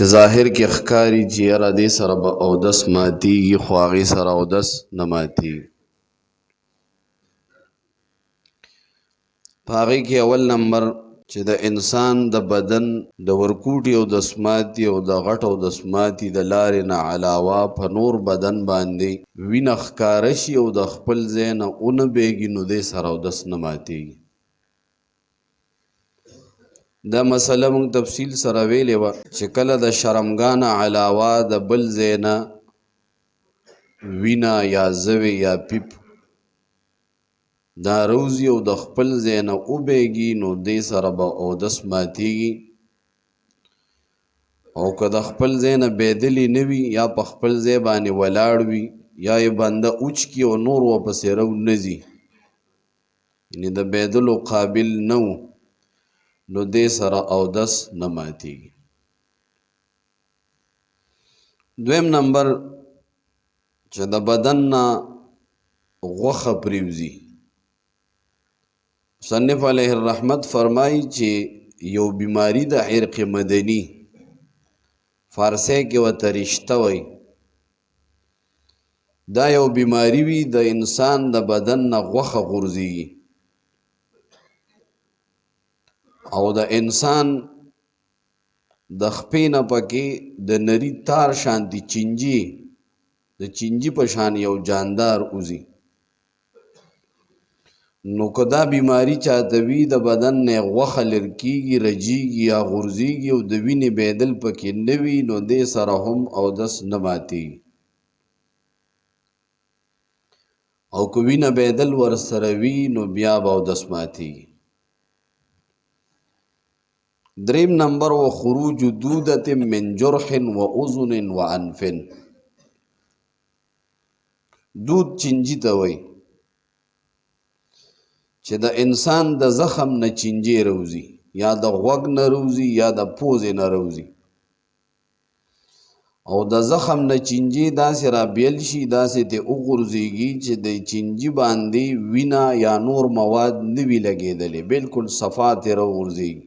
چې ظاهر کې ښکاري چې یاره دې سره به اودس ماتېږي خو هغې سره اودس نه ماتېږي. په هغې کې اول نمبر چې د انسان د بدن د ورکوټي او د سماتي او د غټ او د سماتي د لارې نه علاوه په نور بدن باندې وینه ښکاره شي او د خپل ځای نه ونه بیږي نو دې سره اودس نه ماتېږي. دا مسله موږ تفصیل سره ویلې وه چې کله د شرمګاه نه علاوه د بل ځای نه وینه یا زوی یا پیپ دا روزي او د خپل ځای نه وبیږي نو دې سره به اودس ماتېږي. او که د خپل ځای نه بیدلې نه وي یا په خپل ځای باندې ولاړ وي یا یې بنده اوچ کي او نور ورپسې رو نه ځي یعنې د بیدلو قابل نه و نو دې سره اودس نه ماتېږي. دویم نمبر چې د بدن نه غوښه پرېوځي. مصنف علیه الرحمت فرمایي چې یو بیماری د عرق مدني فارسی کې ورته رشته وایي. دا یو بیماری وي د انسان د بدن نه غوښه غورځېږي او د انسان د خپې نه پکې د نري تار شانتي چینجي د چینجي په شان یو جاندار وځي. نو که دا بیماری چاته وي د بدن نه غوښه لر کېږي رجېږي یا غورځېږي او د وینې بیدل پکې نه وي نو دې سره هم اودس نه ماتېږي. او که وینه بیدل ورسره وي نو بیا به اودس ماتېږي. دریم نمبر و خروج دودة من جرح و اذن و انف. دود چینجي ته وایي چې د انسان د زخم نه چینجي روزي یا د غوږ نه روزي یا د پوزې نه روزي او د زخم نه چینجي داسې رابیل شي داسې ته وغورځېږي چې د چینجي باندې وینه یا نور مواد نه وي لګېدلې بلکل صفا ترې راوغورځېږي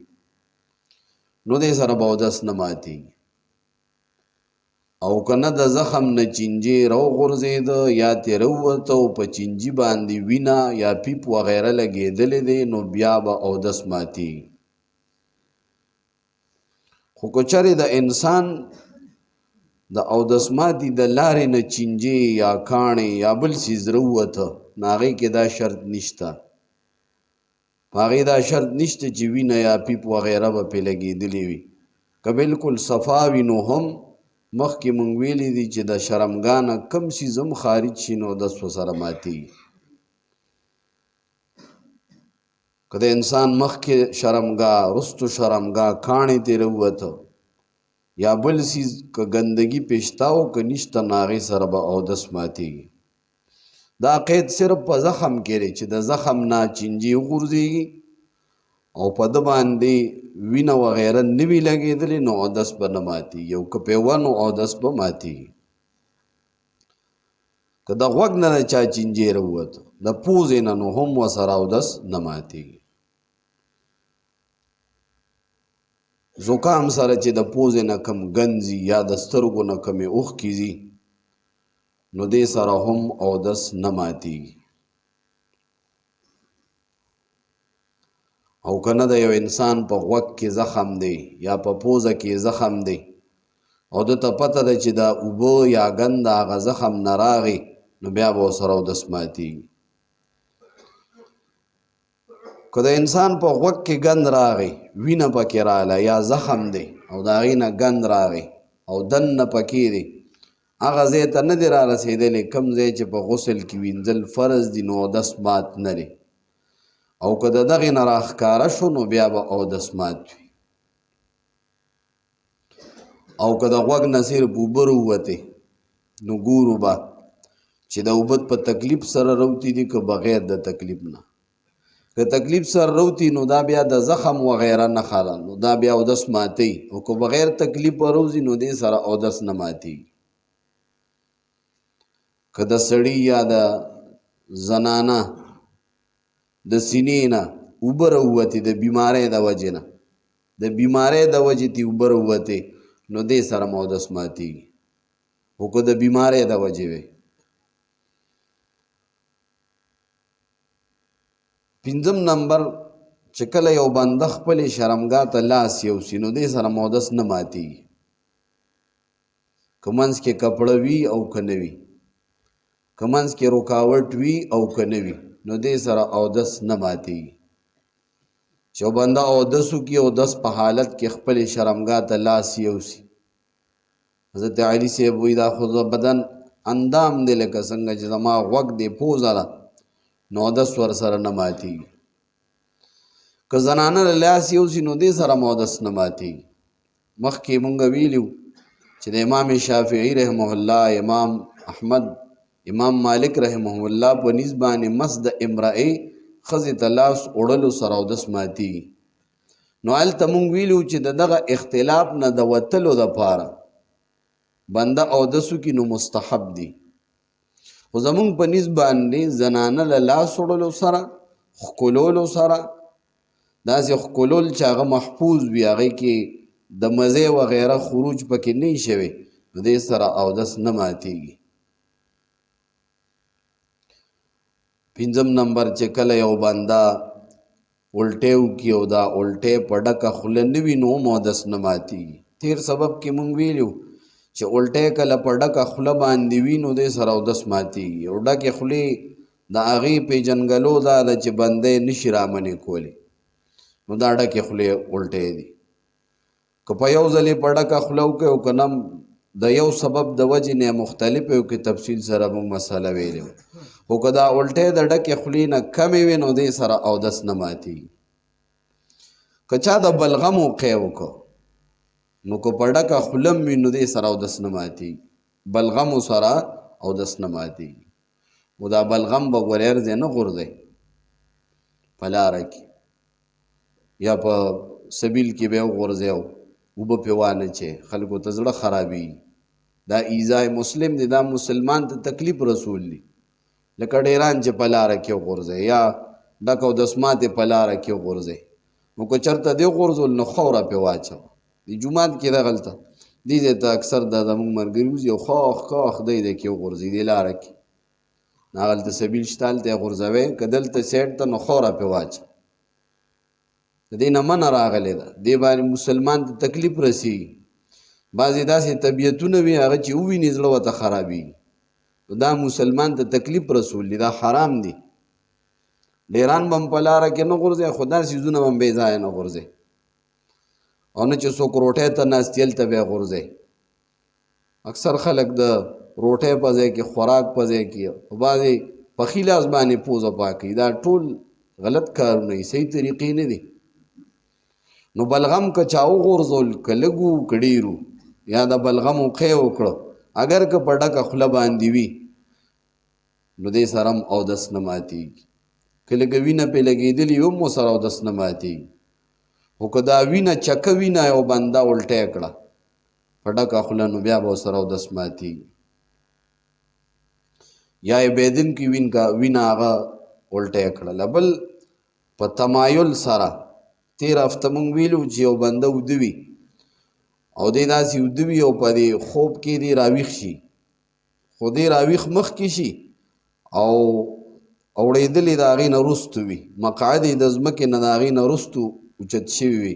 نو دې سره به اودس نه ماتېږي. او که نه د زخم نه چینجي راوغورځېده یا ترې راووته او په چینجي باندې وینه یا پیپ وغیره لګېدلی دی نو بیا به اودس ماتېږي. خو که چرې د انسان د اودس ماتي د لارې نه چینجي یا کاڼې یا بل څیز راووته نو هغې کې دا شرط نشته. په هغې دا شرط نشته چې وینه یا پیپ وغیره به پرې لګېدلې وي. که بلکل صفا وي نو هم مخکې مونږ ویلي دي چې د شرمګاه نه کم څیز هم خارج شي نو اودس ورسره ماتېږي. که د انسان مخکې شرمګاه وروستو شرمګاه کاڼې ترې راووته یا بل څیز که ګندګي پې شته او که نشته نو هغې سره به اودس ماتېږي. دا قید صرف په زخم کې دی چې د زخم نه چینجي وغورځېږي او په ده باندې وینه وغیره نه وي لګېدلې نو اودس به نه ماتېږي او که پې وه نو اودس به ماتېږي. که د غوږ نه د چا چینجي راووته د پوزې نه نو هم ورسره اودس نه ماتېږي. زکام سره چې د پوزې نه کم ګنځي یا د سترګو نه کمې اوښکې ځي نو دې سره هم اودس نه ماتېږي. او که نه د یو انسان په غوږ کې زخم دی یا په پوزه کې زخم دی او ده ته پته ده چې دا اوبه یا ګند هغه زخم نه راغی نو بیا به ورسره اودس ماتېږي. که د انسان په غوږ کې ګند راغی وینه پکې راغله یا زخم دی او د هغې نه ګند راغی او دننه پکې دی هغه ځای ته نه دی رارسېدلی کوم ځای چې په غسل کې وینځل فرض دي نو اودس مات نه دی. او که د دغې نه راښکاره شو نو بیا به اودس مات وي. او که د غوږ نه صرف اوبه راووتې نو ګورو به چې د اوبه په تکلیف سره روتي دي که بغیر د تکلیف نه. که تکلیف سره روتي نو دا بیا د زخم وغیره نښه ده نو دا بیا اودس ماتوي. او که بغیر تکلیف روزي نو دې سره اودس نه ماتېږي. که د سړي یا د زنانه د سینې نه اوبه راووتې د بیمارۍ د وجې نه د بیمارۍ د وجې ته اوبه راووتې نو دې سره مودس ماتیږي. خو که د بیمارۍ د وجې وي. پنځم نمبر چې کله یو بنده خپلې شرمګاه ته لاس یوسي نو دې سره مودس نه ماتیږي. که منځ کې کپړه وي او که نه وي، که منځ کې رکاوټ وي او که نه وي، نو دې سره اودس نه ماتیږي. چې یو بنده اودس وکړي، اودس په حالت کې خپلې شرمګاه ته لاس یوسي. حضرت علي صاحب وایي دا خو د بدن اندام دی لکه څنګه چې زما غوږ دی، پوزه ده، نو اودس ورسره نه ماتیږي. که زنانه له لاس یوسي نو دې سره مودس نه ماتیږي. مخکې مونږ ویلي چې د امام شافعي رحمه الله، امام احمد، امام مالک رحمه الله په نسبت باندې مس د امرأې ښځې ته لاس وړلو سره اودس ماتیږي. نو هلته مونږ ویلو چې د دغه اختلاف نه د وتلو دپاره بنده اودس وکړي نو مستحب دی. خو زمونږ په نسبت باندې زنانه له لاس وړلو سره، ښکلولو سره، داسې ښکلول چې هغه محفوظ وي، هغې کې د مزې وغیره خروج پکې نه وي شوی، نو دې سره اودس نه ماتیږي. پنځم نمبر چې کله یو بنده الټی وکړي او دا الټی په ډکه خوله نه وي نو هم اودس نه ماتیږي. تیر سبب کې مونږ ویلو چې الټی کله په ډکه خوله باندې وي نو دې سره اودس ماتیږي. او ډکې خولې د هغې پیژنګلو دا ده چې بنده یې نشي رامنې کولی، نو دا ډکې خولې الټی دي. که په یو ځل یې په ډکه خوله وکړي او که نه د یو سبب د وجې نه مختلف یو کې تفصیل سره موږ مسله ویلې وه. خو که دا الټۍ د ډکې خولې نه کمې وي نو دې سره اودس نه ماتیږي. که چا د بلغم وقی وکړو نو که په ډکه خوله وي نو دې سره اودس نه ماتیږي. بلغمو سره اودس نه ماتیږي. خو دا بلغم به ګورې هر ځای نه غورځئ، په لاره کې یا په سبیل کې به یې وغورځئ او اوبه پې وانهچئ، خلکو ته زړه خرابېږي. دا ایذای مسلم دی، دا مسلمان ته تکلیف رسول دی. لکه ډیران چې په لاره کې وغورځئ یا ډک اودسماتې په لاره کې وغورځئ. نو که چېرته دې وغورځول نو خوره پې واچوه. د جومات کې دغلته دې ځای ته اکثر دا زموږ ملګري وځي او خاخ خاخ دی کې وغورځي دې لاره کې، هغلته سبیل شته هلته یې غورځوئ. که دلته سیډ ته نو خوره پې واچوه. د دې نه منع راغلی ده، دې باندې مسلمان ته تکلیف رسېږي. بعضې داسې طبیعتونه وي هغه چې وویني زړه ورته خرابېږي، نو دا مسلمان ته تکلیف رسول دی، دا حرام دی. ډیران به هم په لاره کې نه غورځئ، خو دا څیزونه به هم بې ځایه نه غورځئ. او نه چې څوک روټۍ ته ناست یې هلته بیا غورځئ. اکثر خلک د روټۍ په ځای کې خوراک په ځای کې او بعضې پخي لاس باندې پوزه پاکوي. دا ټول غلط کارونه دي، صحیح طریقې نه دي. نو بلغم که چا وغورځول، که لږ وو که ډېر وو، یا د بلغم وقی وکړه، اگر که په ډکه خوله باندې وي نو دې سره هم اودس نه ماتیږي. که لږه وینه پې لګېدلي وي هم ورسره اودس نه ماتیږي. خو که دا وینه چکه وینه یو بنده الټی کړه په ډکه خوله نو بیا به ورسره اودس ماتیږي. یا یې بیدن کې وینه هغه الټی کړله. بل په تمایل سره تیر هفته مونږ ویلو چې یو بنده وده وي او دی داسې وده وي او په دې خوب کې دی راویښ شي، خو دی راویښ مخکې شي او اورېدلې د هغې نه وروستو وي، مقعد یې د ځمکې نه د هغې نه وروستو اوچت شوي وي،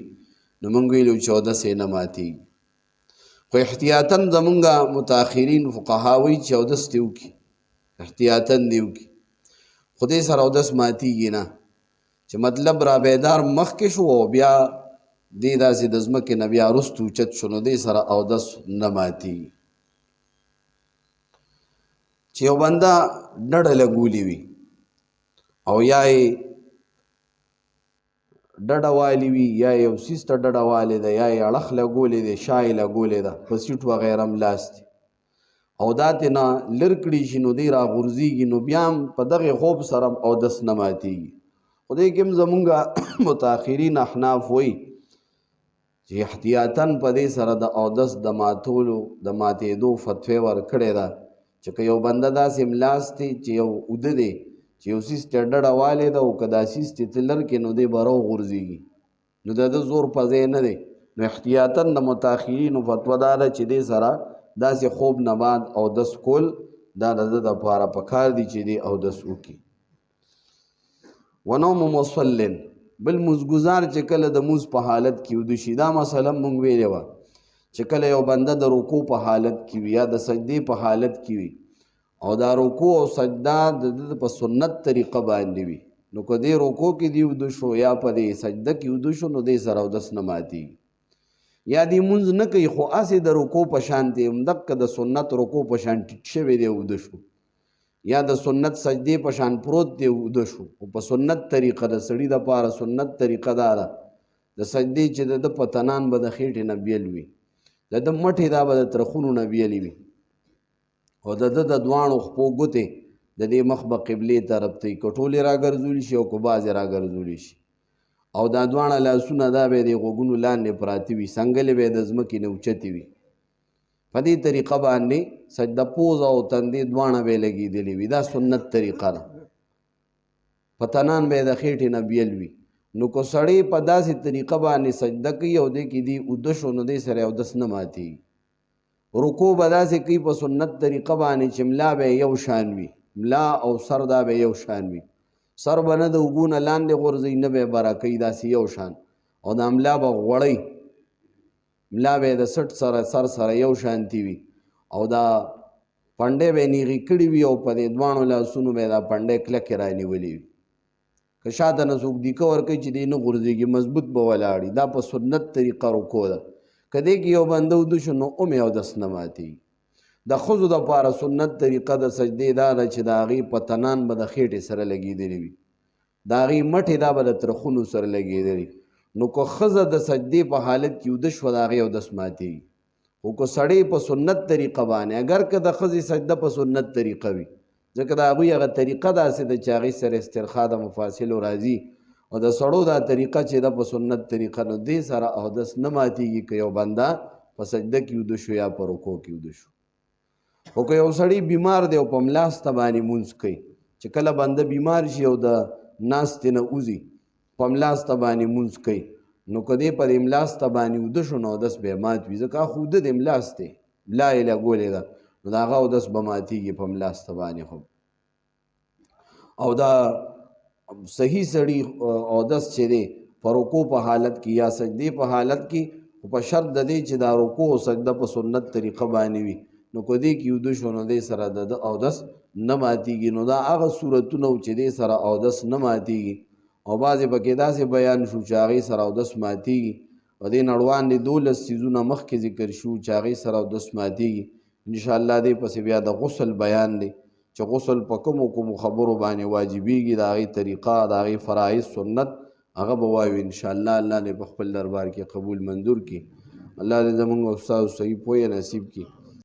نو مونږ ویلو چې اودس یې نه ماتېږي. خو احتیاطاً زمونږ متاخرین فقها وایي چې اودس دې وکړي، احتیاطاً دې وکړي، خو دې سره اودس ماتېږي نه. چې مطلب را بیدار مخکې شو او بیا دې داسې د ځمکې نه بیا وروسته اوچت شو نو دې سره اودس نه ماتېږي. چې یو بنده ډډه لګولې وي او یا یې ډډه والي وي یا یو څیز ته ډډه والې ده یا یې اړخ لګولې دی، شا یې لګولې ده، په سیټ وغیره هم لاس دی او دا ترېنه لر کړي شي نو دی راغورځېږي، نو بیا هم په دغې خوب سره هم اودس نه ماتېږي. خو دې کې هم زمونږ متاخرین احناف وایي چې احتیاطاً په دې سره د اودس د ماتېدو فتوی ورکړې ده چې که یو بنده داسې ملاس دی چې یو اوده دی چې یو څیز ته ډډه والې ده او که دا څیز ته لر کې نو دی به راوغورځېږي، نو د ده زور په ځای نه دی، نو احتیاطاً د متاخرینو فتوا دا ده چې دې سره داسې خوب نه بعد اودس کول دا د ده دپاره پکار دي چې دې اودس وکړي. ونوم مصلن بل مزګزار چې کله د موز په حالت کې ویده شي، دا مسله مونږ ویلې وه چې کله یو بنده د رکوع په حالت کې وي یا د سجدې په حالت کې وي او دا رکوع او سجده د ده په سنت طریقه باندې وي، نو که دې رکوع کې دی ویده شو یا په دې سجده کې ویده شو نو دې سره اودس نه ماتېږي. یا دې مونځ نه کوي خو هسې د رکوع په شان دی همدقه د سنت رکوع په شان ټیټ شوی دی ویده شو، یا د سنت سجدې په شان پروت دی ویده شو. خو په سنت طریقه د سړي دپاره سنت طریقه دا ده د سجدې چې د ده په تنان به د خېټې نه بیل وي، د ده مټې دا به د ترخونو نه بیلې وي او د ده د دواړو خپو ګوتې د دې مخ به قبلې طرف ته وي، که ټولې راګرځولي شي او که بعضې راګرځولي شي، او دا دواړه لاسونه دا به یې د غوږونو لاندې پراته وي، څنګلې به یې د ځمکې نه اوچتې وي. په دې طریقه باندې سجده پوز او تندې دواړه به یې لګېدلې وي، دا سنت طریقه ده. په تنان به یې د خېټې نه بیل وي. نو که سړی په داسې طریقه باندې سجده کوي او دې کې دی اوده شو نو دې سره اودس نه ماتېږي. رکوع به داسې کوي په سنت طریقه باندې چې ملا به یې یو شان وي، ملا او سر دا به یو شان وي، سر به نه د اوږو نه لاندې غورځوي نه به یې بره کوي، داسې یو شان، او دا ملا به غوړی، ملا به یې د سټ سره سر سره یو شانتي وي، او دا پنډې به یې نیغې کړي وي او په دې دواړو لاسونو به یې دا پنډې کلکې رانیولې وي. که شاته نه څوک دیکه ورکوي چې دی نه غورځېږي مضبوط به ولاړي، دا په سنت طریقه رکوع ده. که دې کې یو بنده وده شو نو هم یې اودس نه ماتېږي. د ښځو دپاره سنت طریقه د سجدې دا ده چې د هغې په تنان به د خېټې سره لګېدلې وي، د هغې مټې دا به د ترخونو سره لګېدلې. نو که ښځه د سجدې په حالت کې وده شوه د هغې اودس ماتېږي. خو که سړی په سنت طریقه باندې اگر که د ښځې سجده په سنت طریقه وي، ځکه د هغوی هغه طریقه داسې ده چې هغې سره استرخا د مفاصلو راځي، او د سړو دا طریقه چې ده په سنت طریقه نو دې سره اودس نه ماتېږي که یو بنده په سجده کې وده شو یا په رکوع کې وده شو. خو که یو سړی بیمار دی او په ملاسته باندې مونځ کوي، چې کله بنده بیمار شي او د ناستې نه وځي په ملاسته باندې مونځ کوي، نو که دې په دې ملاسته باندې وده شو نو اودس به یې مات وي، ځکه خو وده دی ملاس دی ملا یې لګولې ده نو د هغه اودس به ماتېږي په ملاسته باندې. خو او دا صحیح سړي اودس چې دی په رکوع په حالت کې یا سجدې په حالت کې په شرط د دې چې دا رکوع او سجده په سنت طریقه باندې وي، نو که دې کې وده شو نو دې سره د اودس نه ماتېږي. نو دا هغه صورتونه و چې دې سره اودس نه ماتېږي، او بعضې پکې داسې بیان شو چې هغې سره اودس ماتېږي. په دې نه وړاندې 12 څیزونه مخکې ذکر شو چې هغې سره اودس ماتېږي. انشاءالله دې پسې بیا د غسل بیان دی چې غسل په کومو کومو خبرو باندې واجبېږي، د هغې طریقه، د هغې فرایض سنت هغه به وایو انشاءالله. الله دې په خپل دربار کې قبول منظور کړي. الله دې زموږ او ستاسو صحیح پوهه نصیب کړي.